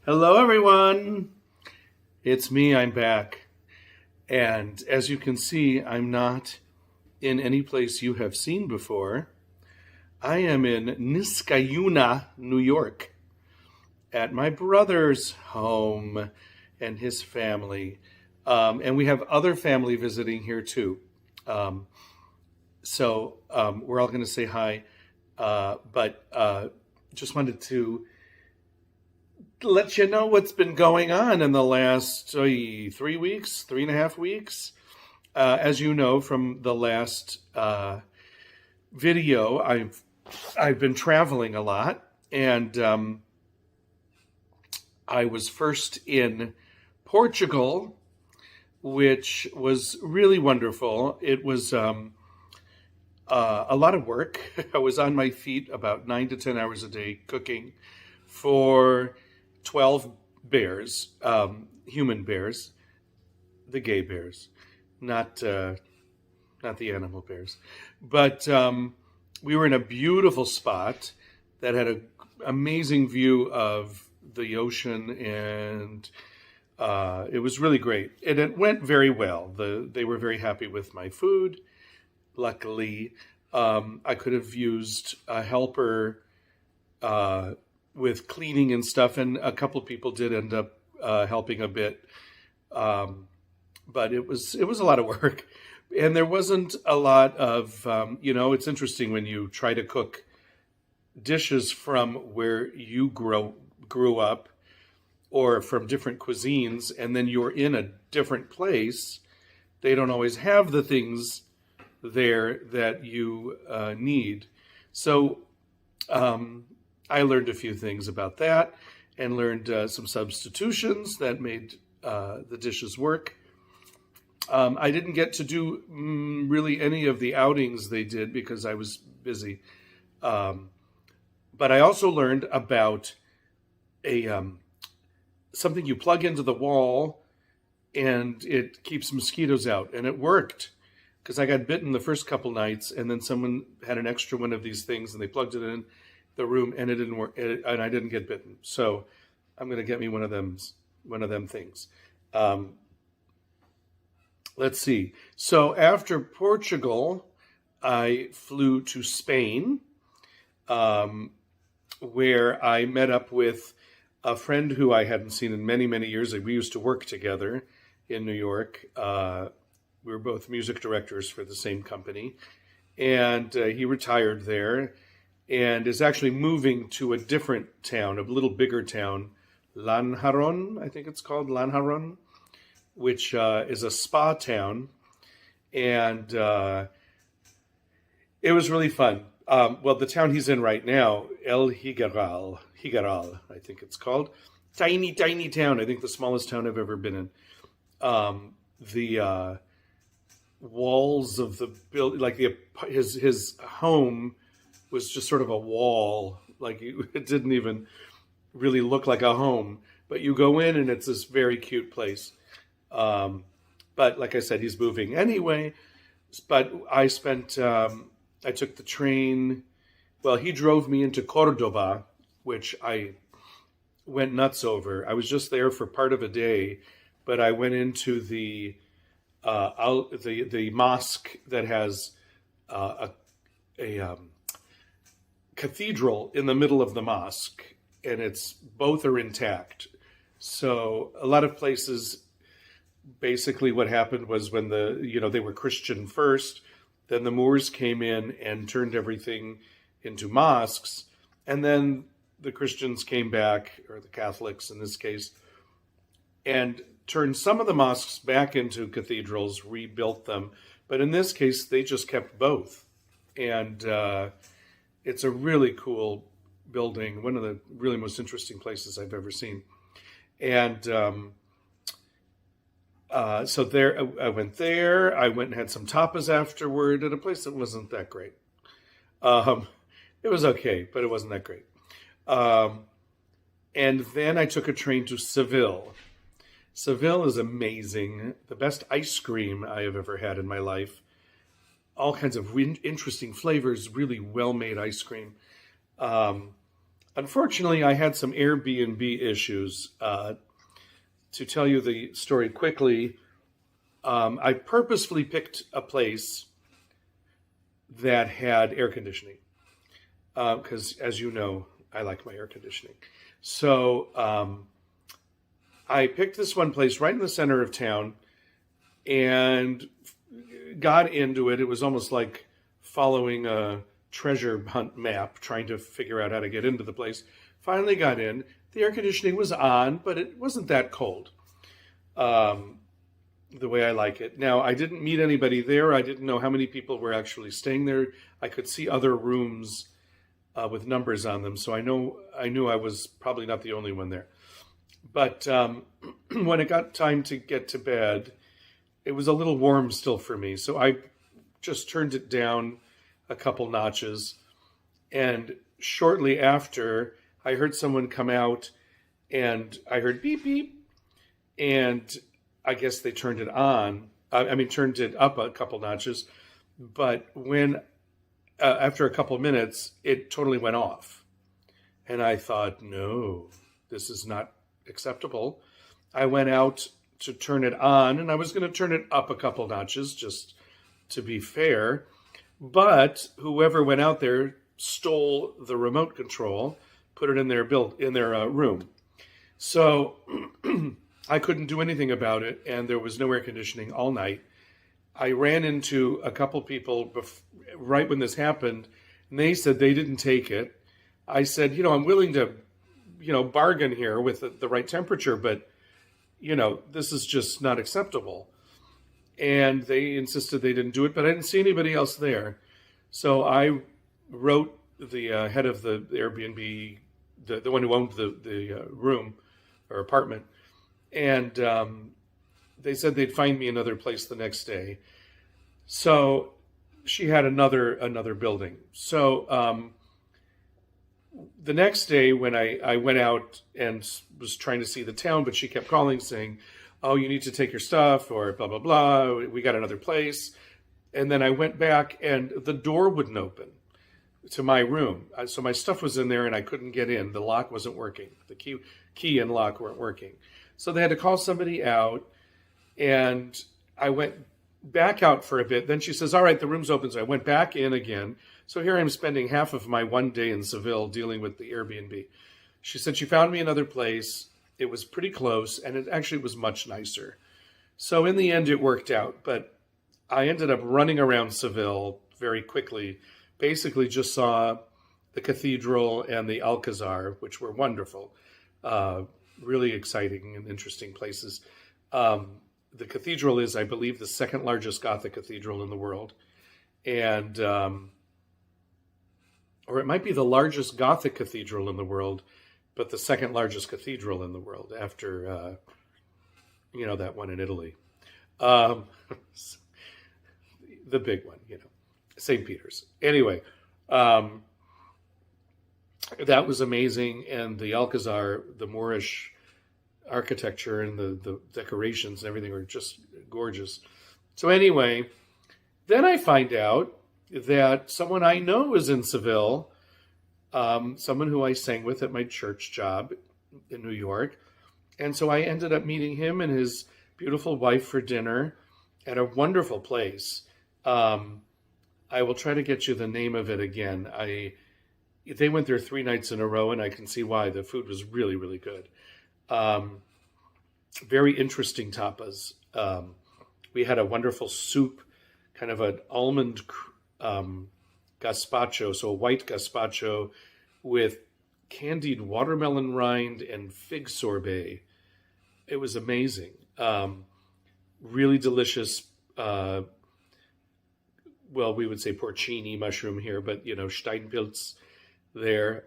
Hello, everyone. It's me. I'm back. And as you can see, I'm not in any place you have seen before. I am in Niskayuna, New York, at my brother's home and his family. And we have other family visiting here too. Um, so we're all going to say hi. But just wanted to let you know what's been going on in the last 3 weeks, 3.5 weeks. As you know from the last video, I've been traveling a lot, and I was first in Portugal, which was really wonderful. It was a lot of work. I was on my feet about 9 to 10 hours a day cooking for 12 bears, human bears, the gay bears, not the animal bears. But we were in a beautiful spot that had an amazing view of the ocean, and it was really great. And it went very well. They were very happy with my food. Luckily, I could have used a helper with cleaning and stuff, and a couple of people did end up helping a bit, but it was a lot of work, and there wasn't a lot of it's interesting when you try to cook dishes from where you grew up or from different cuisines, and then you're in a different place. They don't always have the things there that you need. So I learned a few things about that and learned some substitutions that made the dishes work. I didn't get to do really any of the outings they did because I was busy. But I also learned about something you plug into the wall and it keeps mosquitoes out. And it worked because I got bitten the first couple nights, and then someone had an extra one of these things and they plugged it in the room, and it didn't work, and I didn't get bitten. So I'm going to get me one of them things. Let's see. So after Portugal, I flew to Spain, where I met up with a friend who I hadn't seen in many, many years. We used to work together in New York. We were both music directors for the same company, and he retired there and is actually moving to a different town, a little bigger town, Lanjaron, I think it's called, Lanjaron, which is a spa town. And it was really fun. Well, the town he's in right now, El Higueral, I think it's called. Tiny, tiny town. I think the smallest town I've ever been in. The walls of the building, like his home was just sort of a wall. Like it didn't even really look like a home, but you go in and it's this very cute place. But like I said, he's moving anyway. But I took the train. Well, he drove me into Cordoba, which I went nuts over. I was just there for part of a day, but I went into the mosque that has a cathedral in the middle of the mosque, and both are intact. So a lot of places, basically what happened was when they were Christian first, then the Moors came in and turned everything into mosques, and then the Christians came back, or the Catholics in this case, and turned some of the mosques back into cathedrals, rebuilt them. But in this case, they just kept both. And it's a really cool building, one of the really most interesting places I've ever seen. And so there, I went there. I went and had some tapas afterward at a place that wasn't that great. It was okay, but it wasn't that great. And then I took a train to Seville. Seville is amazing. The best ice cream I have ever had in my life. All kinds of interesting flavors, really well-made ice cream. Unfortunately, I had some Airbnb issues. To tell you the story quickly, I purposefully picked a place that had air conditioning because, as you know, I like my air conditioning. So I picked this one place right in the center of town and got into it. It was almost like following a treasure hunt map, trying to figure out how to get into the place. Finally got in. The air conditioning was on, but it wasn't that cold, the way I like it. Now, I didn't meet anybody there. I didn't know how many people were actually staying there. I could see other rooms with numbers on them, so I knew I was probably not the only one there. But when it got time to get to bed, it was a little warm still for me, so I just turned it down a couple notches. And shortly after, I heard someone come out, and I heard beep beep, and I guess they turned it on. Turned it up a couple notches. But when after a couple minutes, it totally went off, and I thought, no, this is not acceptable. I went out to turn it on, and I was going to turn it up a couple notches just to be fair. But whoever went out there stole the remote control, put it in their room. So I couldn't do anything about it, and there was no air conditioning all night. I ran into a couple people right when this happened, and they said they didn't take it. I said, I'm willing to, bargain here with the right temperature, but, this is just not acceptable. And they insisted they didn't do it, but I didn't see anybody else there. So I wrote the head of the Airbnb, the one who owned the room or apartment, and they said they'd find me another place the next day. So she had another building. So the next day when I went out and was trying to see the town, but she kept calling saying, oh, you need to take your stuff or blah, blah, blah. We got another place. And then I went back and the door wouldn't open to my room. So my stuff was in there and I couldn't get in. The lock wasn't working. The key and lock weren't working. So they had to call somebody out, and I went back out for a bit. Then she says, all right, the room's open. So I went back in again. So here I'm spending half of my one day in Seville dealing with the Airbnb. She said she found me another place. It was pretty close, and it actually was much nicer. So in the end, it worked out. But I ended up running around Seville very quickly. Basically just saw the cathedral and the Alcazar, which were wonderful. Really exciting and interesting places. The cathedral is, I believe, the second largest Gothic cathedral in the world. And, or it might be the largest Gothic cathedral in the world, but the second largest cathedral in the world after, that one in Italy. The big one, St. Peter's. Anyway, that was amazing. And the Alcazar, the Moorish architecture and the decorations and everything were just gorgeous. So anyway, then I find out that someone I know is in Seville, someone who I sang with at my church job in New York. And so I ended up meeting him and his beautiful wife for dinner at a wonderful place. I will try to get you the name of it again. They went there 3 nights in a row, and I can see why. The food was really, really good. Very interesting tapas. We had a wonderful soup, kind of an almond gazpacho, so a white gazpacho with candied watermelon rind and fig sorbet. It was amazing. Really delicious. Well, we would say porcini mushroom here, but, Steinpilz there,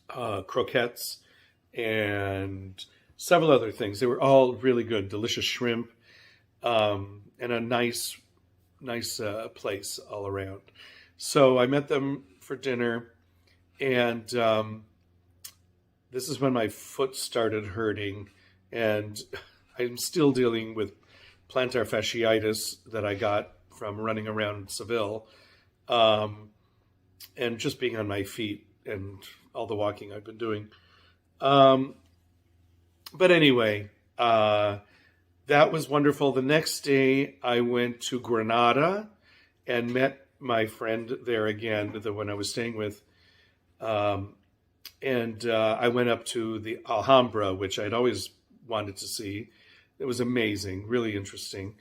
croquettes, and several other things. They were all really good, delicious shrimp, and a nice place all around. So I met them for dinner, and this is when my foot started hurting, and I'm still dealing with plantar fasciitis that I got from running around Seville, and just being on my feet and all the walking I've been doing. Um, but anyway, that was wonderful. The next day, I went to Granada and met my friend there again, the one I was staying with. Um, and I went up to the Alhambra, which I'd always wanted to see. It was amazing, really interesting.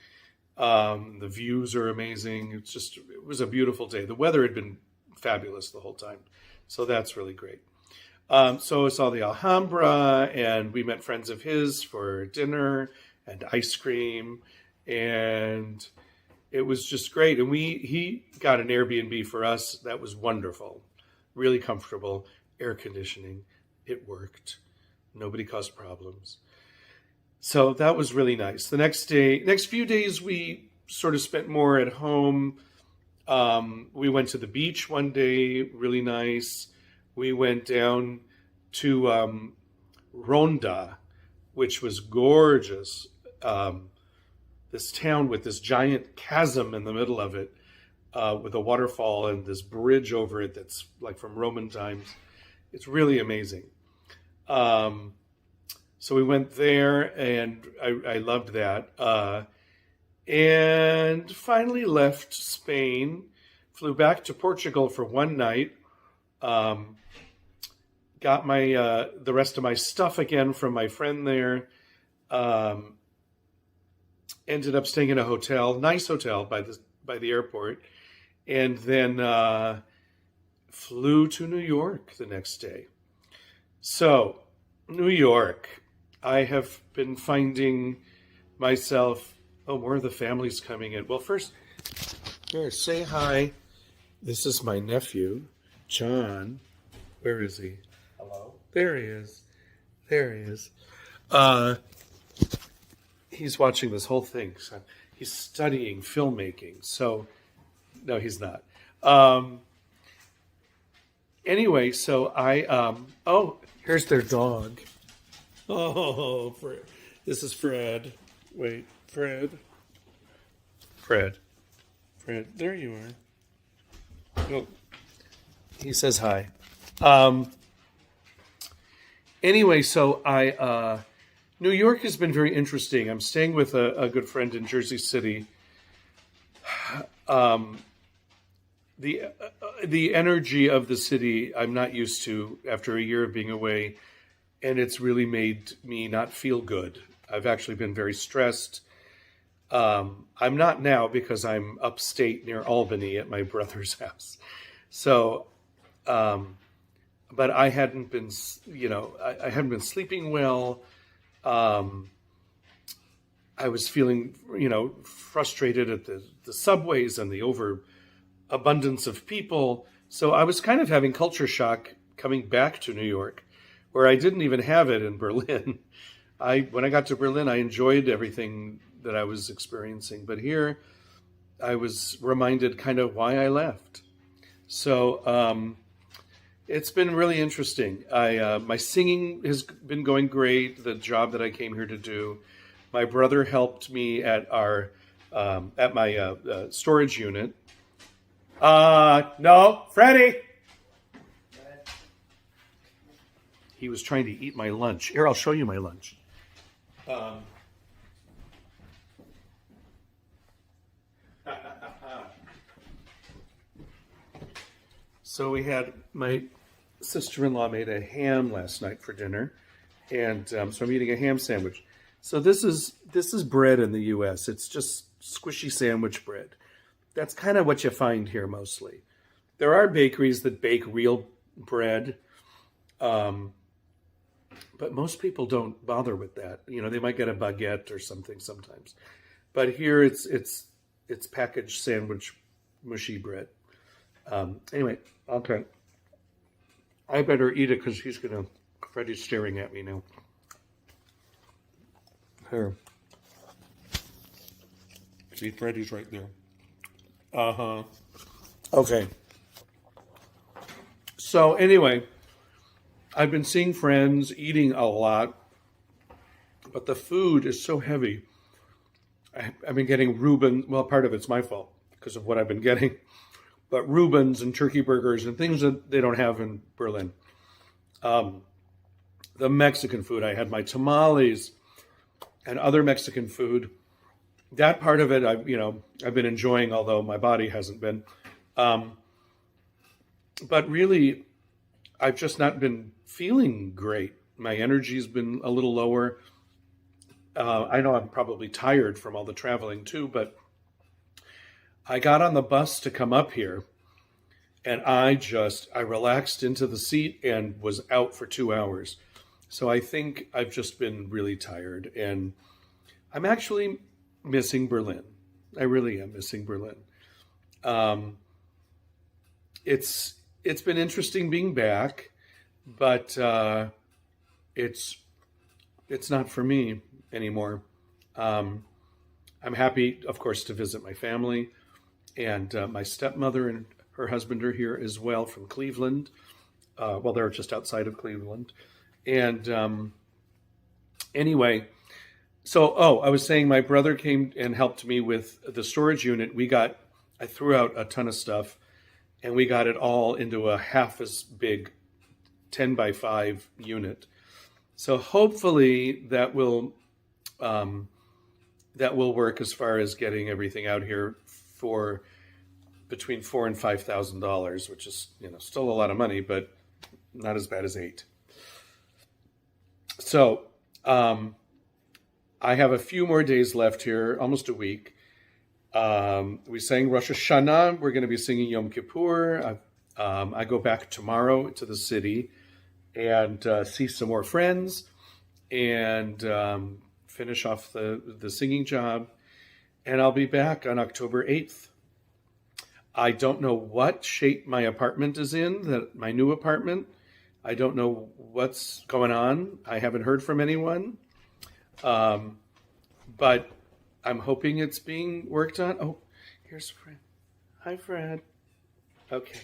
The views are amazing. It was a beautiful day. The weather had been fabulous the whole time. So that's really great. So I saw the Alhambra, and we met friends of his for dinner and ice cream, and it was just great. And he got an Airbnb for us. That was wonderful, really comfortable, air conditioning. It worked. Nobody caused problems. So that was really nice. The next few days, we sort of spent more at home. We went to the beach one day, really nice. We went down to Ronda, which was gorgeous. This town with this giant chasm in the middle of it, with a waterfall and this bridge over it that's like from Roman times. It's really amazing. So we went there, and I loved that. And finally left Spain, flew back to Portugal for one night, got my the rest of my stuff again from my friend there. Ended up staying in a hotel, nice hotel by the airport, and then flew to New York the next day. So, New York, I have been finding myself. Oh, more of the family's coming in. Well, first, here, say hi. This is my nephew, John. Where is he? Hello. There he is. There he is. He's watching this whole thing. So he's studying filmmaking. So, no, he's not. Anyway, so oh, here's their dog. Oh, Fred. This is Fred. Wait, Fred. Fred. There you are. Oh, he says hi. Anyway, so New York has been very interesting. I'm staying with a good friend in Jersey City. The energy of the city I'm not used to after a year of being away, and it's really made me not feel good. I've actually been very stressed. I'm not now because I'm upstate near Albany at my brother's house. So, but I hadn't been, I hadn't been sleeping well. I was feeling, frustrated at the subways and the overabundance of people. So I was kind of having culture shock coming back to New York, where I didn't even have it in Berlin. When I got to Berlin, I enjoyed everything that I was experiencing. But here, I was reminded kind of why I left. So it's been really interesting. My singing has been going great, the job that I came here to do. My brother helped me at my storage unit. No, Freddie! He was trying to eat my lunch. Here, I'll show you my lunch. So my sister-in-law made a ham last night for dinner, and so I'm eating a ham sandwich. So this is bread in the U.S. It's just squishy sandwich bread. That's kind of what you find here mostly. There are bakeries that bake real bread, but most people don't bother with that. They might get a baguette or something sometimes, but here it's packaged sandwich mushy bread. Anyway, okay. I better eat it because Freddie's staring at me now. Here. See, Freddie's right there. Uh-huh. Okay. So anyway, I've been seeing friends, eating a lot, but the food is so heavy. I've been getting Reuben. Well, part of it's my fault because of what I've been getting. but Reubens and turkey burgers and things that they don't have in Berlin. The Mexican food, I had my tamales and other Mexican food. That part of it, I've been enjoying, although my body hasn't been. But really, I've just not been feeling great. My energy's been a little lower. I know I'm probably tired from all the traveling too, but I got on the bus to come up here and I relaxed into the seat and was out for 2 hours. So I think I've just been really tired, and I'm actually missing Berlin. I really am missing Berlin. It's been interesting being back, but it's not for me anymore. I'm happy, of course, to visit my family, and my stepmother and her husband are here as well from Cleveland. Well, they're just outside of Cleveland. And anyway, so, I was saying my brother came and helped me with the storage unit. I threw out a ton of stuff, and we got it all into a half as big 10 by 5 unit. So hopefully that will work as far as getting everything out here for between $4,000 and $5,000, which is, still a lot of money, but not as bad as 8. So, I have a few more days left here, almost a week. We sang Rosh Hashanah. We're going to be singing Yom Kippur. I go back tomorrow to the city and see some more friends and finish off the singing job. And I'll be back on October 8th. I don't know what shape my apartment is in, my new apartment. I don't know what's going on. I haven't heard from anyone. But I'm hoping it's being worked on. Oh, here's Fred. Hi, Fred. Okay.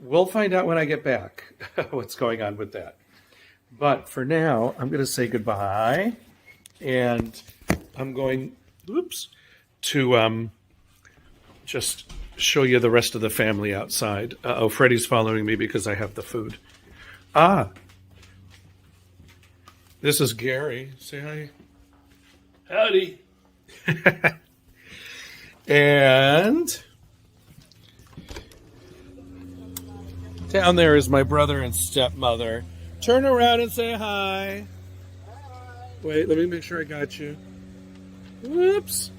We'll find out when I get back what's going on with that. But for now, I'm going to say goodbye. And I'm going, to just show you the rest of the family outside. Freddie's following me because I have the food. This is Gary. Say hi. Howdy. And down there is my brother and stepmother. Turn around and say hi. Wait, let me make sure I got you. Whoops.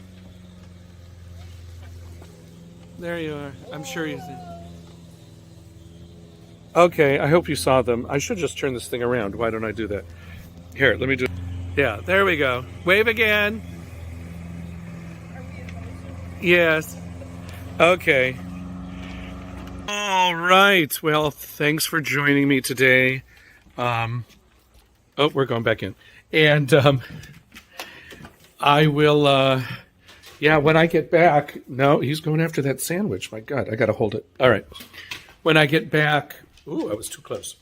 There you are. I'm sure you see. Okay, I hope you saw them. I should just turn this thing around. Why don't I do that? Here, let me do it. Yeah, there we go. Wave again. Yes. Okay. All right. Well, thanks for joining me today. We're going back in. And I will, when I get back. No, he's going after that sandwich. My God, I got to hold it. All right. When I get back. Ooh, I was too close.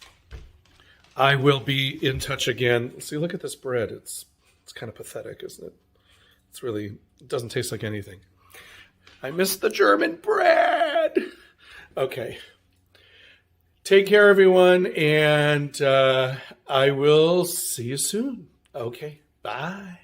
I will be in touch again. See, look at this bread. It's kind of pathetic, isn't it? It doesn't taste like anything. I miss the German bread. Okay. Take care, everyone, and I will see you soon. Okay, bye.